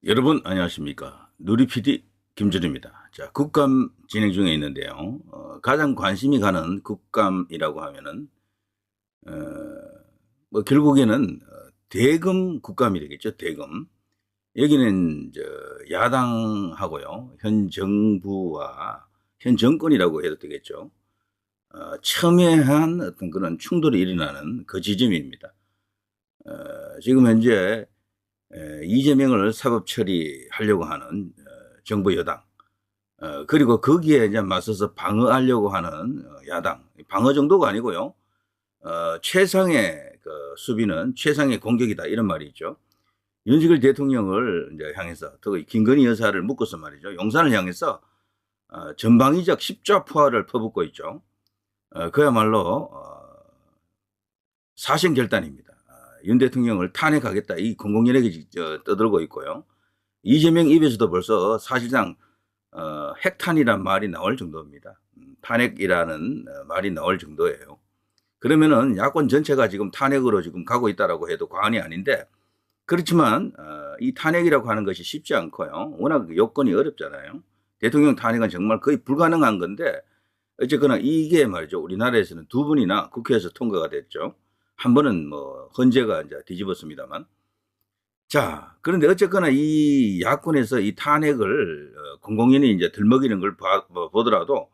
여러분 안녕하십니까. 누리PD 김준입니다. 자, 국감 진행 중에 있는데요. 가장 관심이 가는 국감이라고 하면은 어, 뭐 결국에는 대검 국감이 되겠죠. 대검. 여기는 야당하고요. 현 정부와 현 정권이라고 해도 되겠죠. 첨예한 어떤 그런 충돌이 일어나는 그 지점입니다. 지금 현재 이재명을 사법 처리하려고 하는 정부 여당, 그리고 거기에 이제 맞서서 방어하려고 하는 야당, 방어 정도가 아니고요. 최상의 그 수비는 최상의 공격이다 이런 말이 있죠. 윤석열 대통령을 이제 향해서, 특히 김건희 여사를 묶어서 말이죠. 용산을 향해서 전방위적 십자포화를 퍼붓고 있죠. 그야말로 사신결단입니다. 윤 대통령을 탄핵하겠다 이 공공연하게 떠들고 있고요. 이재명 입에서도 벌써 사실상 핵탄이란 말이 나올 정도입니다. 탄핵이라는 말이 나올 정도예요. 그러면은 야권 전체가 지금 탄핵으로 지금 가고 있다라고 해도 과언이 아닌데, 그렇지만 이 탄핵이라고 하는 것이 쉽지 않고요. 워낙 여건이 어렵잖아요. 대통령 탄핵은 정말 거의 불가능한 건데, 어쨌거나 이게 말이죠. 우리나라에서는 두 번이나 국회에서 통과가 됐죠. 한 번은 뭐 헌재가 이제 뒤집었습니다만. 자, 그런데 어쨌거나 이 야권에서 이 탄핵을 공공연히 이제 들먹이는 걸 보더라도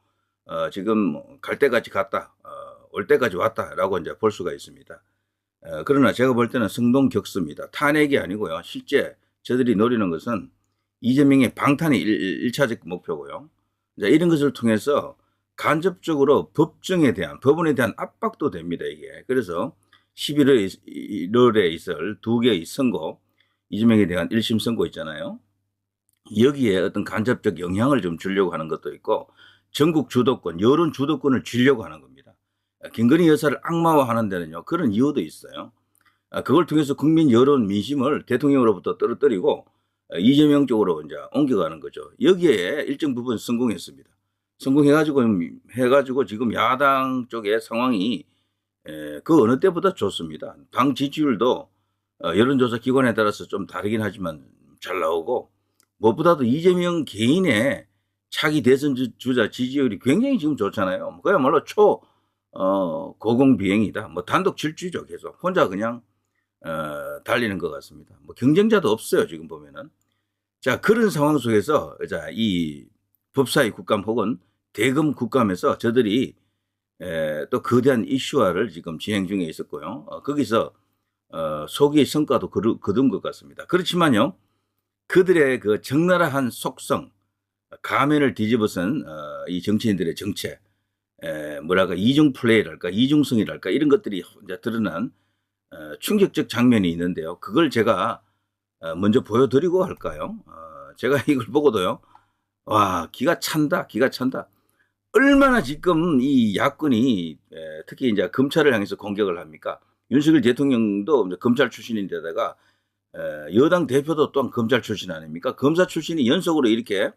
지금 갈 때까지 갔다, 올 때까지 왔다라고 이제 볼 수가 있습니다. 그러나 제가 볼 때는 성동격수입니다. 탄핵이 아니고요. 실제 저들이 노리는 것은 이재명의 방탄이 1차적 목표고요. 이제 이런 것을 통해서 간접적으로 법원에 대한 압박도 됩니다, 이게. 그래서 11월에 있을 두 개의 선고, 이재명에 대한 1심 선고 있잖아요. 여기에 어떤 간접적 영향을 좀 주려고 하는 것도 있고, 전국 주도권, 여론 주도권을 주려고 하는 겁니다. 김건희 여사를 악마화하는 데는요, 그런 이유도 있어요. 그걸 통해서 국민 여론 민심을 대통령으로부터 떨어뜨리고 이재명 쪽으로 이제 옮겨가는 거죠. 여기에 일정 부분 성공했습니다. 성공해가지고 지금 야당 쪽의 상황이 그 어느 때보다 좋습니다. 당 지지율도 여론조사 기관에 따라서 좀 다르긴 하지만 잘 나오고, 무엇보다도 이재명 개인의 차기 대선 주자 지지율이 굉장히 지금 좋잖아요. 그야말로 고공비행이다. 뭐 단독 질주죠. 계속 혼자 그냥 달리는 것 같습니다. 뭐 경쟁자도 없어요. 지금 보면은. 자, 그런 상황 속에서 이 법사위 국감 혹은 대검 국감에서 저들이 또 거대한 이슈화를 지금 진행 중에 있었고요. 거기서 소기의 성과도 거둔 것 같습니다. 그렇지만요, 그들의 그 적나라한 속성, 가면을 뒤집어선 이 정치인들의 정체, 뭐랄까 이중 플레이랄까 이중성이랄까 이런 것들이 이제 드러난 충격적 장면이 있는데요. 그걸 제가 먼저 보여드리고 할까요? 제가 이걸 보고도요, 와, 기가 찬다, 기가 찬다. 얼마나 지금 이 야권이 특히 이제 검찰을 향해서 공격을 합니까? 윤석열 대통령도 검찰 출신인데다가 여당 대표도 또한 검찰 출신 아닙니까? 검사 출신이 연속으로 이렇게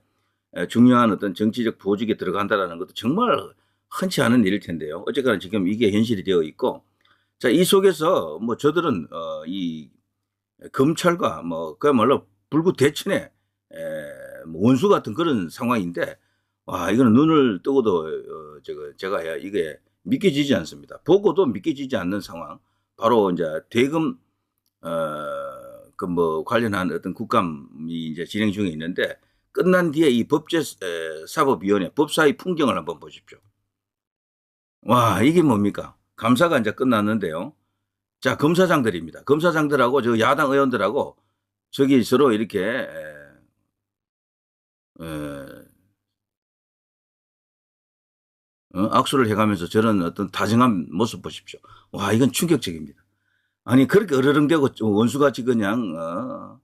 중요한 어떤 정치적 보직에 들어간다라는 것도 정말 흔치 않은 일일 텐데요. 어쨌거나 지금 이게 현실이 되어 있고, 자, 이 속에서 뭐 저들은 이 검찰과 뭐 그야말로 불구대천의 뭐 원수 같은 그런 상황인데, 와, 이거는 눈을 뜨고도 제가 이게 믿겨지지 않습니다. 보고도 믿겨지지 않는 상황. 바로 이제 대검 그 뭐 관련한 어떤 국감이 이제 진행 중에 있는데, 끝난 뒤에 이 법제사법위원회 법사위 풍경을 한번 보십시오. 와, 이게 뭡니까? 감사가 이제 끝났는데요. 자, 검사장들입니다. 검사장들하고 저 야당 의원들하고 저기 서로 이렇게 악수를 해가면서 저런 어떤 다정한 모습 보십시오. 와, 이건 충격적입니다. 아니, 그렇게 으르렁대고 원수같이 그냥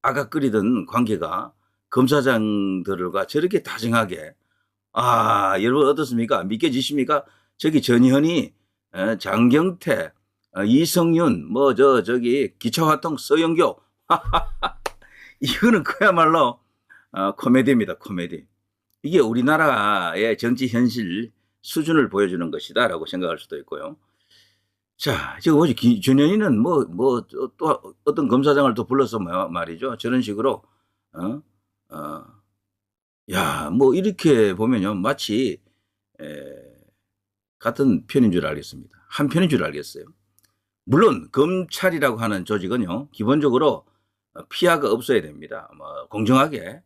아각거리던 관계가 검사장들과 저렇게 다정하게, 아, 여러분 어떻습니까? 믿겨지십니까? 저기 전현희, 장경태, 이성윤, 뭐 저기 기차화통 서영교, 이거는 그야말로 코미디입니다. 코미디. 이게 우리나라의 정치 현실 수준을 보여주는 것이다라고 생각할 수도 있고요. 자, 지금 어제 전현희는 또 어떤 검사장을 또 불러서 말이죠. 저런 식으로 어? 어, 야, 뭐 이렇게 보면요. 마치 같은 편인 줄 알겠습니다. 한 편인 줄 알겠어요. 물론 검찰이라고 하는 조직은요. 기본적으로 피하가 없어야 됩니다. 뭐 공정하게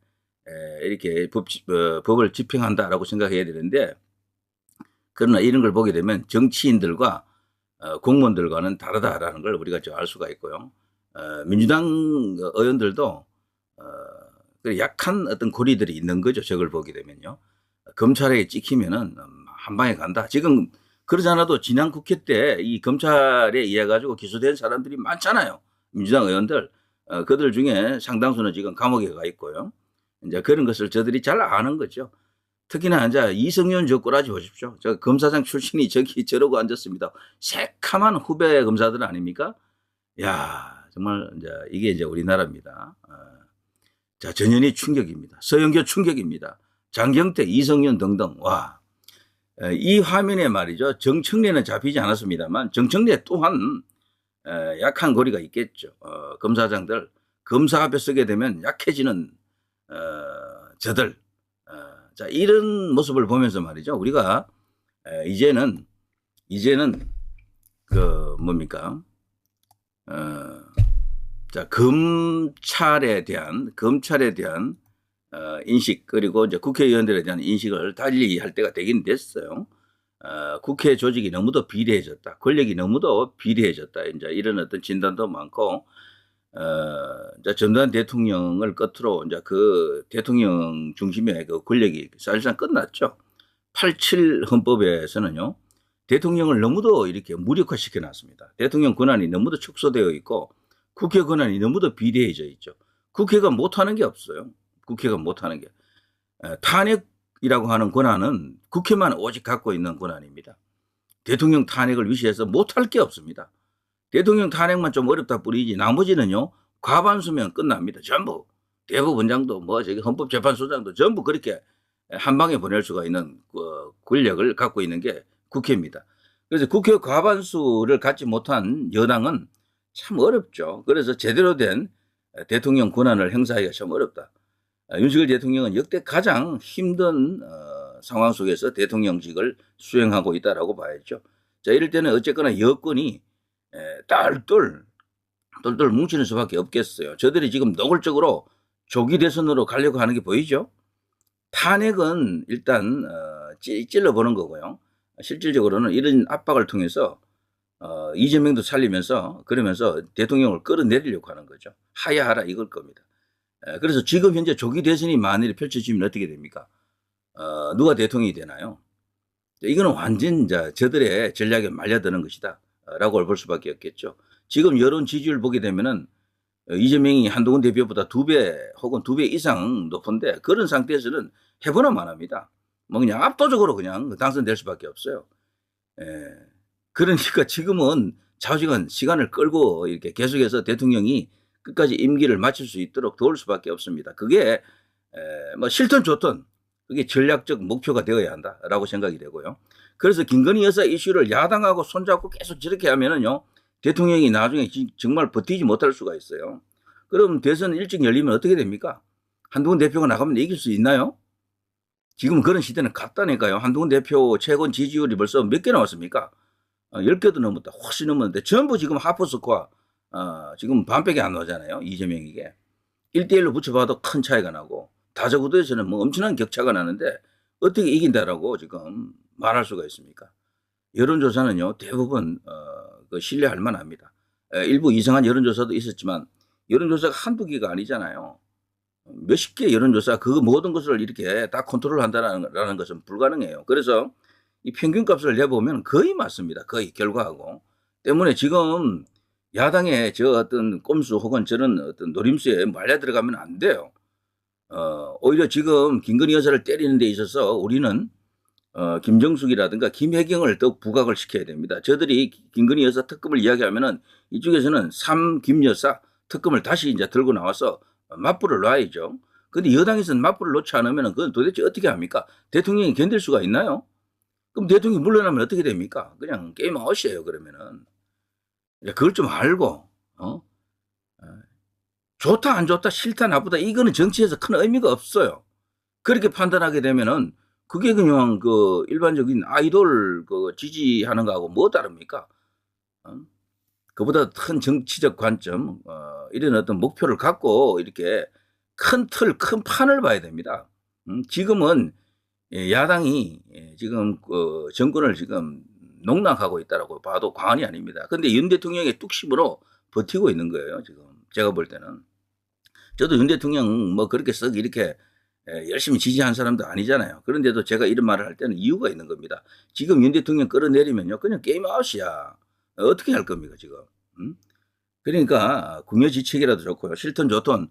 이렇게 법을 집행한다라고 생각해야 되는데 그러나 이런 걸 보게 되면 정치인들과 공무원들과는 다르다라는 걸 우리가 알 수가 있고요. 민주당 의원들도 약한 어떤 고리들이 있는 거죠. 저걸 보게 되면요. 검찰에 찍히면은 한 방에 간다. 지금 그러지 않아도 지난 국회 때 이 검찰에 의해 가지고 기소된 사람들이 많잖아요. 민주당 의원들. 그들 중에 상당수는 지금 감옥에 가 있고요. 이제 그런 것을 저들이 잘 아는 거죠. 특히나 이제 이성윤 저 꼬라지 보십시오. 저 검사장 출신이 저기 저러고 앉았습니다. 새카만 후배 검사들 아닙니까? 야, 정말 이제 이게 이제 우리나라입니다. 자, 전현희 충격입니다. 서영교 충격입니다. 장경태, 이성윤 등등. 와, 이 화면에 말이죠. 정청래는 잡히지 않았습니다만 정청래 또한 약한 고리가 있겠죠. 검사장들 검사 앞에 서게 되면 약해지는 저들. 자, 이런 모습을 보면서 말이죠. 우리가 이제는 그 뭡니까? 자, 검찰에 대한 인식 그리고 이제 국회의원들에 대한 인식을 달리 할 때가 되긴 됐어요. 국회 조직이 너무도 비례해졌다. 권력이 너무도 비례해졌다. 이제 이런 어떤 진단도 많고, 이제 전두환 대통령을 끝으로 이제 그 대통령 중심의 그 권력이 사실상 끝났죠. 87 헌법에서는요, 대통령을 너무도 이렇게 무력화시켜 놨습니다. 대통령 권한이 너무도 축소되어 있고, 국회 권한이 너무도 비례해져 있죠. 국회가 못하는 게 없어요. 국회가 못하는 게. 탄핵이라고 하는 권한은 국회만 오직 갖고 있는 권한입니다. 대통령 탄핵을 위시해서 못할 게 없습니다. 대통령 탄핵만 좀 어렵다 뿐이지 나머지는요. 과반수면 끝납니다. 전부. 대법원장도 뭐 저기 헌법재판소장도 전부 그렇게 한 방에 보낼 수가 있는 권력을 갖고 있는 게 국회입니다. 그래서 국회 과반수를 갖지 못한 여당은 참 어렵죠. 그래서 제대로 된 대통령 권한을 행사하기가 참 어렵다. 윤석열 대통령은 역대 가장 힘든 상황 속에서 대통령직을 수행하고 있다라고 봐야죠. 자, 이럴 때는 어쨌거나 여건이 똘똘 뭉치는 수밖에 없겠어요. 저들이 지금 노골적으로 조기 대선으로 가려고 하는 게 보이죠. 탄핵은 일단 찔러보는 거고요. 실질적으로는 이런 압박을 통해서 이재명도 살리면서 그러면서 대통령을 끌어내리려고 하는 거죠. 하야하라 이걸 겁니다. 그래서 지금 현재 조기 대선이 만일에 펼쳐지면 어떻게 됩니까? 누가 대통령이 되나요? 이거는 완전 저들의 전략에 말려드는 것이다 라고 볼 수밖에 없겠죠. 지금 여론 지지율 보게 되면은 이재명이 한동훈 대표보다 2배 혹은 2배 이상 높은데 그런 상태에서는 해보나 만합니다. 뭐 그냥 압도적으로 그냥 당선될 수밖에 없어요. 그러니까 지금은 좌우지간 시간을 끌고 이렇게 계속해서 대통령이 끝까지 임기를 마칠 수 있도록 도울 수밖에 없습니다. 그게 뭐 싫든 좋든 그게 전략적 목표가 되어야 한다라고 생각이 되고요. 그래서 김건희 여사 이슈를 야당하고 손잡고 계속 저렇게 하면은요 대통령이 나중에 정말 버티지 못할 수가 있어요. 그럼 대선 일찍 열리면 어떻게 됩니까? 한동훈 대표가 나가면 이길 수 있나요? 지금 그런 시대는 갔다니까요. 한동훈 대표 최고 지지율이 벌써 몇 개 나왔습니까? 10개도 넘었다. 훨씬 넘었는데 전부 지금 하프스코어 지금 반밖에 안 나오잖아요. 이재명에게. 1대1로 붙여봐도 큰 차이가 나고 다저구도에서는 뭐 엄청난 격차가 나는데 어떻게 이긴다라고 지금 말할 수가 있습니까? 여론조사는요. 대부분 신뢰할 만합니다. 일부 이상한 여론조사도 있었지만 여론조사가 한두 개가 아니잖아요. 몇십 개 여론조사 그 모든 것을 이렇게 다 컨트롤한다는 것은 불가능해요. 그래서 이 평균값을 내보면 거의 맞습니다. 거의 결과하고. 때문에 지금 야당의 저 어떤 꼼수 혹은 저런 어떤 노림수에 말려 들어가면 안 돼요. 오히려 지금 김건희 여사를 때리는 데 있어서 우리는 김정숙이라든가 김혜경을 더욱 부각을 시켜야 됩니다. 저들이 김건희 여사 특검을 이야기하면은 이쪽에서는 삼김 여사 특검을 다시 이제 들고 나와서 맞불을 놔야죠. 근데 여당에서는 맞불을 놓지 않으면 그건 도대체 어떻게 합니까? 대통령이 견딜 수가 있나요? 그럼 대통령이 물러나면 어떻게 됩니까? 그냥 게임 아웃이에요, 그러면은. 그걸 좀 알고, 좋다 안 좋다 싫다 나쁘다 이거는 정치에서 큰 의미가 없어요. 그렇게 판단하게 되면은 그게 그냥 그 일반적인 아이돌 그 지지하는 거하고 뭐 다릅니까? 어? 그보다 큰 정치적 관점 이런 어떤 목표를 갖고 이렇게 큰 틀, 큰 판을 봐야 됩니다. 지금은 야당이 지금 그 정권을 지금 농락하고 있다라고 봐도 과언이 아닙니다. 근데 윤 대통령의 뚝심으로 버티고 있는 거예요, 지금. 제가 볼 때는. 저도 윤 대통령 뭐 그렇게 썩 이렇게 열심히 지지한 사람도 아니잖아요. 그런데도 제가 이런 말을 할 때는 이유가 있는 겁니다. 지금 윤 대통령 끌어내리면요, 그냥 게임 아웃이야. 어떻게 할 겁니까, 지금? 그러니까 궁여지책이라도 좋고요. 싫든 좋든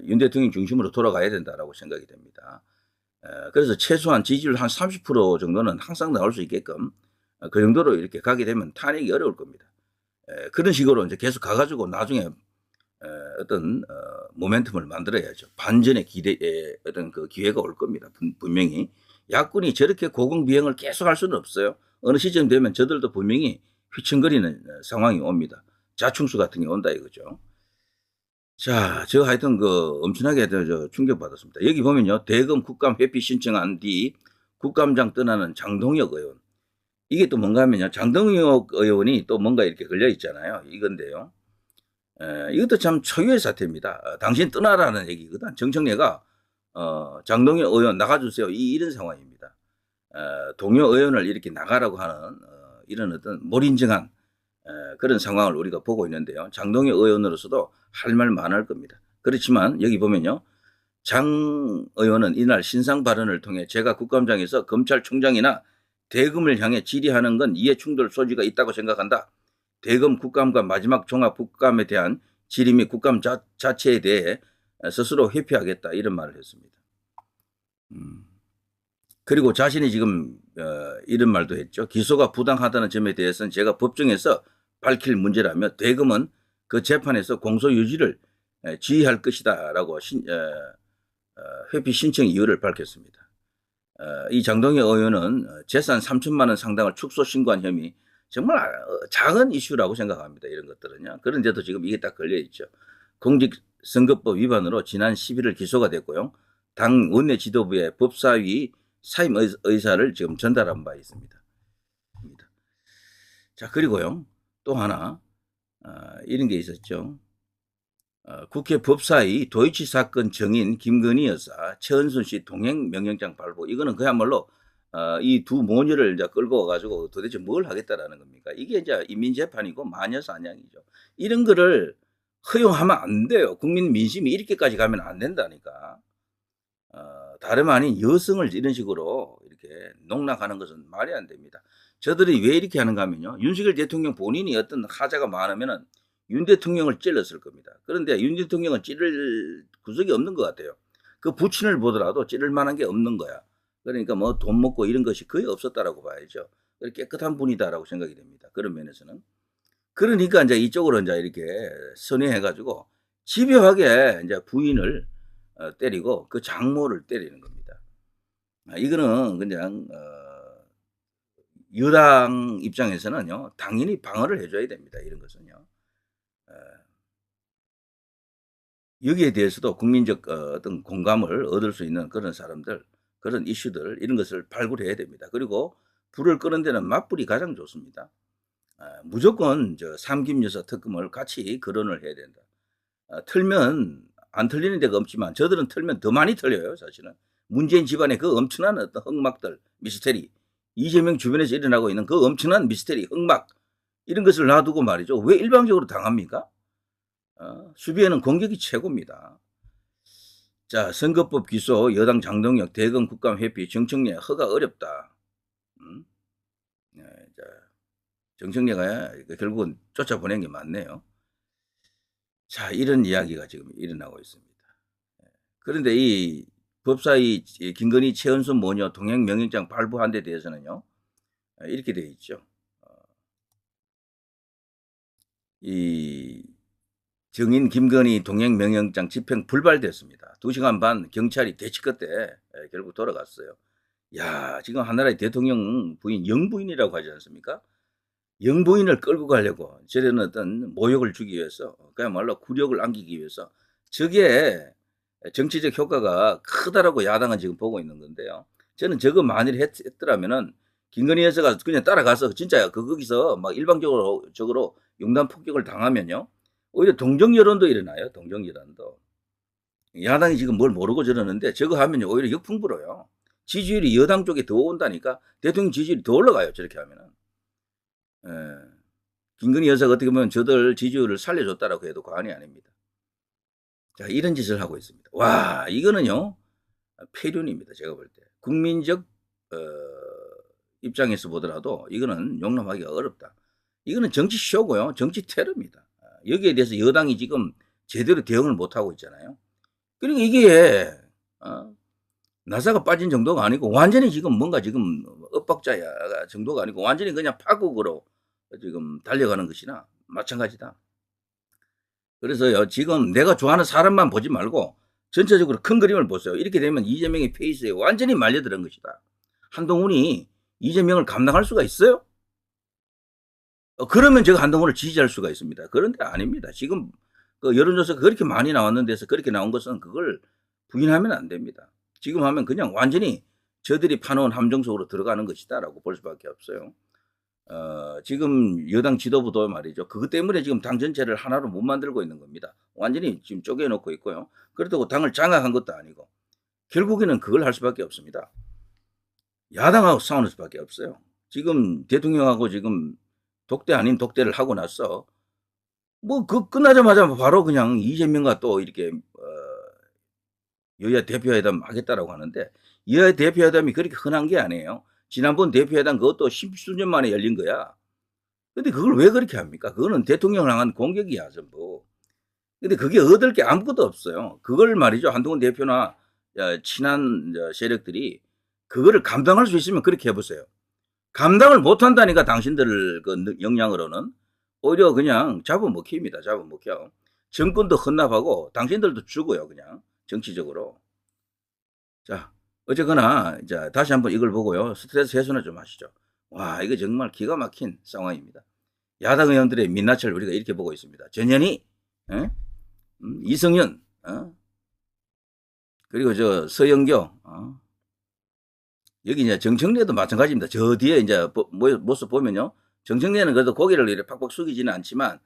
윤 대통령 중심으로 돌아가야 된다라고 생각이 됩니다. 그래서 최소한 지지율 한 30% 정도는 항상 나올 수 있게끔 그 정도로 이렇게 가게 되면 탄핵이 어려울 겁니다. 그런 식으로 이제 계속 가가지고 나중에 어떤 모멘텀을 만들어야죠. 반전의 어떤 그 기회가 올 겁니다. 분명히 야권이 저렇게 고공비행을 계속 할 수는 없어요. 어느 시점 되면 저들도 분명히 휘청거리는 상황이 옵니다. 자충수 같은 게 온다 이거죠. 자, 저 하여튼 그 엄청나게 저 충격받았습니다. 여기 보면요. 대검 국감 회피 신청한 뒤 국감장 떠나는 장동혁 의원. 이게 또 뭔가 하면요. 장동혁 의원이 또 뭔가 이렇게 걸려 있잖아요. 이건데요. 이것도 참 초유의 사태입니다. 당신 떠나라는 얘기거든. 정청래가 장동혁 의원 나가주세요. 이런 상황입니다. 동료 의원을 이렇게 나가라고 하는 이런 어떤 몰인정한 그런 상황을 우리가 보고 있는데요. 장동혁 의원으로서도 할 말 많을 겁니다. 그렇지만 여기 보면요. 장 의원은 이날 신상 발언을 통해 제가 국감장에서 검찰총장이나 대검을 향해 질의하는 건 이해충돌 소지가 있다고 생각한다. 대검 국감과 마지막 종합 국감에 대한 질의 및 국감 자체에 대해 스스로 회피하겠다 이런 말을 했습니다. 그리고 자신이 지금 이런 말도 했죠. 기소가 부당하다는 점에 대해서는 제가 법정에서 밝힐 문제라며 대검은 그 재판에서 공소 유지를 지휘할 것이다라고 회피 신청 이유를 밝혔습니다. 이 장동혁 의원은 재산 3천만 원 상당을 축소 신고한 혐의 정말 작은 이슈라고 생각합니다. 이런 것들은요. 그런데도 지금 이게 딱 걸려 있죠. 공직선거법 위반으로 지난 11일 기소가 됐고요. 당 원내 지도부에 법사위 사임 의사를 지금 전달한 바 있습니다. 자, 그리고요. 또 하나 이런 게 있었죠. 국회 법사위 도이치 사건 증인 김건희 여사, 최은순 씨 동행 명령장 발부. 이거는 그야말로 이 두 모녀를 이제 끌고 와가지고 도대체 뭘 하겠다라는 겁니까? 이게 이제 인민재판이고 마녀 사냥이죠. 이런 거를 허용하면 안 돼요. 국민 민심이 이렇게까지 가면 안 된다니까. 다름 아닌 여성을 이런 식으로 이렇게 농락하는 것은 말이 안 됩니다. 저들이 왜 이렇게 하는가 하면요. 윤석열 대통령 본인이 어떤 하자가 많으면은 윤 대통령을 찔렀을 겁니다. 그런데 윤 대통령은 찌를 구석이 없는 것 같아요. 그 부친을 보더라도 찌를 만한 게 없는 거야. 그러니까 뭐 돈 먹고 이런 것이 거의 없었다라고 봐야죠. 깨끗한 분이다라고 생각이 됩니다. 그런 면에서는. 그러니까 이제 이쪽으로 이제 이렇게 선회해가지고 집요하게 이제 부인을 때리고 그 장모를 때리는 겁니다. 이거는 그냥 여당 입장에서는요 당연히 방어를 해줘야 됩니다. 이런 것은요. 여기에 대해서도 국민적 어떤 공감을 얻을 수 있는 그런 사람들, 그런 이슈들 이런 것을 발굴해야 됩니다. 그리고 불을 끄는 데는 맞불이 가장 좋습니다. 무조건 삼김여사 특검을 같이 거론을 해야 된다. 틀면 안 틀리는 데가 없지만 저들은 틀면 더 많이 틀려요. 사실은 문재인 집안의 그 엄청난 어떤 흑막들, 미스테리, 이재명 주변에서 일어나고 있는 그 엄청난 미스테리, 흑막 이런 것을 놔두고 말이죠. 왜 일방적으로 당합니까? 수비에는 공격이 최고입니다. 자, 선거법 기소, 여당 장동혁, 대검 국감 회피, 정청래 허가 어렵다. 네, 자, 정청래가 결국은 쫓아보낸 게 맞네요. 자, 이런 이야기가 지금 일어나고 있습니다. 그런데 이 법사위 김건희 최은순 모녀 동행 명령장 발부한 데 대해서는요. 이렇게 되어 있죠. 이 증인 김건희 동행 명령장 집행 불발됐습니다. 2시간 반 경찰이 대치 끝에 결국 돌아갔어요. 야, 지금 한나라의 대통령 부인 영부인이라고 하지 않습니까? 영부인을 끌고 가려고 저런 어떤 모욕을 주기 위해서 그야말로 굴욕을 안기기 위해서 저게 정치적 효과가 크다라고 야당은 지금 보고 있는 건데요. 저는 저거 만일 했더라면은 김건희 여사가 그냥 따라가서 진짜 거기서 막 일방적으로 용단 폭격을 당하면요. 오히려 동정 여론도 일어나요. 동정 여론도. 야당이 지금 뭘 모르고 저러는데 저거 하면요. 오히려 역풍 불어요. 지지율이 여당 쪽에 더 온다니까 대통령 지지율이 더 올라가요. 저렇게 하면은. 예. 김건희 여사가 어떻게 보면 저들 지지율을 살려줬다라고 해도 과언이 아닙니다. 자, 이런 짓을 하고 있습니다. 와, 이거는요, 폐륜입니다. 제가 볼 때. 국민적, 어, 입장에서 보더라도 이거는 용납하기가 어렵다. 이거는 정치 쇼고요. 정치 테러입니다. 여기에 대해서 여당이 지금 제대로 대응을 못하고 있잖아요. 그리고 이게, 나사가 빠진 정도가 아니고 완전히 지금 뭔가 지금 엇박자야 정도가 아니고 완전히 그냥 파국으로 지금 달려가는 것이나 마찬가지다. 그래서요, 지금 내가 좋아하는 사람만 보지 말고 전체적으로 큰 그림을 보세요. 이렇게 되면 이재명의 페이스에 완전히 말려드는 것이다. 한동훈이 이재명을 감당할 수가 있어요? 그러면 제가 한동훈을 지지할 수가 있습니다. 그런데 아닙니다. 지금 그 여론조사가 그렇게 많이 나왔는 데서 그렇게 나온 것은 그걸 부인하면 안 됩니다. 지금 하면 그냥 완전히 저들이 파놓은 함정 속으로 들어가는 것이다라고 볼 수밖에 없어요. 지금 여당 지도부도 말이죠. 그것 때문에 지금 당 전체를 하나로 못 만들고 있는 겁니다. 완전히 지금 쪼개놓고 있고요. 그렇다고 당을 장악한 것도 아니고 결국에는 그걸 할 수밖에 없습니다. 야당하고 싸우는 수밖에 없어요. 지금 대통령하고 지금 독대 아닌 독대를 하고 나서 뭐 그 끝나자마자 바로 그냥 이재명과 또 이렇게 여야 대표회담 하겠다라고 하는데 여야 대표회담이 그렇게 흔한 게 아니에요. 지난번 대표회담 그것도 십수년 만에 열린 거야. 근데 그걸 왜 그렇게 합니까? 그거는 대통령을 향한 공격이야, 전부. 근데 그게 얻을 게 아무것도 없어요. 그걸 말이죠. 한동훈 대표나 친한 세력들이 그거를 감당할 수 있으면 그렇게 해보세요. 감당을 못한다니까 당신들 그 역량으로는 오히려 그냥 잡아먹힙니다. 잡아먹혀. 정권도 헌납하고 당신들도 죽어요. 그냥 정치적으로. 자, 어쨌거나 이제 다시 한번 이걸 보고요. 스트레스 해소나 좀 하시죠. 와, 이거 정말 기가 막힌 상황입니다. 야당 의원들의 민낯을 우리가 이렇게 보고 있습니다. 전현희, 이성윤, 그리고 저 서영교, 여기 이제 정청래도 마찬가지입니다. 저 뒤에 이제 모습 보면요. 정청래는 그래도 고개를 이렇게 팍팍 숙이지는 않지만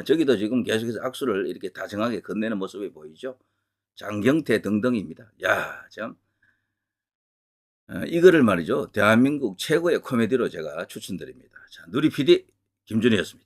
저기도 지금 계속해서 악수를 이렇게 다정하게 건네는 모습이 보이죠. 장경태 등등입니다. 야, 참. 이거를 말이죠. 대한민국 최고의 코미디로 제가 추천드립니다. 자, 누리 PD 김준희였습니다.